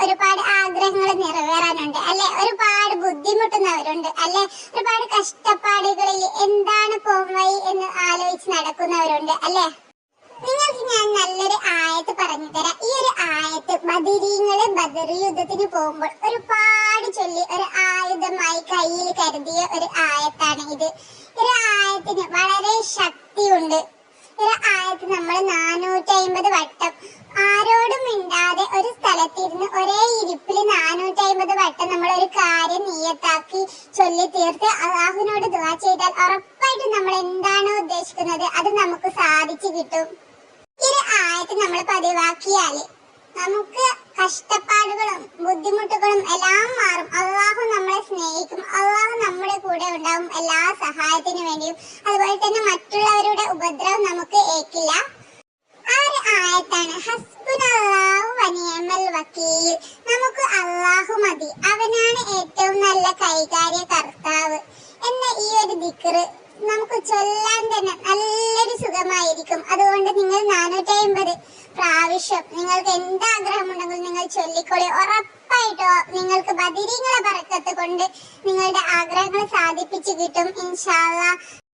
ഒരുപാട് ആഗ്രഹങ്ങൾ നിറവേറാനുണ്ട് അല്ലെ, ഒരുപാട് ബുദ്ധിമുട്ടുന്നവരുണ്ട് അല്ലെ, ഒരുപാട് കഷ്ടപ്പാടുകളിൽ എന്താണ് പോംവഴി എന്ന് ആലോചിച്ച് നടക്കുന്നവരുണ്ട് അല്ലെ. നിങ്ങൾക്ക് ഞാൻ നല്ലൊരു ആയത്ത് പറഞ്ഞു തരാം. ഈ ഒരു ആയത്ത് ബദരീങ്ങള് ബദർ യുദ്ധത്തിന് പോകുമ്പോൾ ഒരുപാട് ചൊല്ലി ഒരു ആയുധമായി കയ്യിൽ കരുതിയ ഒരു ആയത്താണ് ഇത്. ഒരു ആയത്തിന് വളരെ ശക്തിയുണ്ട്. ഒരു ആയത്ത് നമ്മൾ 450 വട്ടം ആരോടും മിണ്ടാതെ ഒരു സ്ഥലത്തിരുന്ന് ഒരേ ഇരിപ്പിൽ 450 വട്ടം നമ്മൾ ഒരു കാര്യം നിയത്താക്കി ചൊല്ലി തീർത്ത് അല്ലാഹുവിനോട് ദുആ ചെയ്താൽ ഉറപ്പായിട്ടും നമ്മൾ എന്താണോ ഉദ്ദേശിക്കുന്നത് അത് നമുക്ക് സാധിച്ചു കിട്ടും. ഈ ആയത്ത് നമ്മൾ പതിവാക്കിയാല് നമുക്ക് കഷ്ടപ്പാടുകളും ബുദ്ധിമുട്ടുകളും എല്ലാം മാറും. അള്ളാഹു നമ്മളെ സ്നേഹിക്കും, അള്ളാഹു നമ്മുടെ കൂടെ ഉണ്ടാവും എല്ലാ സഹായത്തിനു വേണ്ടിയും. അതുപോലെ തന്നെ മറ്റുള്ളവരുടെ ഉപദ്രവം നമുക്ക് ഏൽക്കില്ല. ആ ഒരു ആയത്താണ് ഹസ്ബുനല്ലാഹു വനിഅമൽ വക്കീൽ. നമുക്ക് അള്ളാഹു മതി, അവനാണ് ഏറ്റവും നല്ല കൈകാര്യ കർത്താവ് എന്ന ഈ ഒരു ദിക്ർ നമുക്ക് ചൊല്ലാൻ തന്നെ നല്ലൊരു സുഖമായിരിക്കും. അതുകൊണ്ട് നിങ്ങൾ 450 പ്രാവശ്യം നിങ്ങൾക്ക് എന്താഗ്രഹമുണ്ടെങ്കിലും നിങ്ങൾ ചൊല്ലിക്കൊള്ളി. ഉറപ്പായിട്ടോ നിങ്ങൾക്ക് ബദരീങ്ങളെ ബറക്കത്ത് കൊണ്ട് നിങ്ങളുടെ ആഗ്രഹങ്ങൾ സാധിപ്പിച്ചു കിട്ടും ഇൻഷാ അല്ലാഹ്.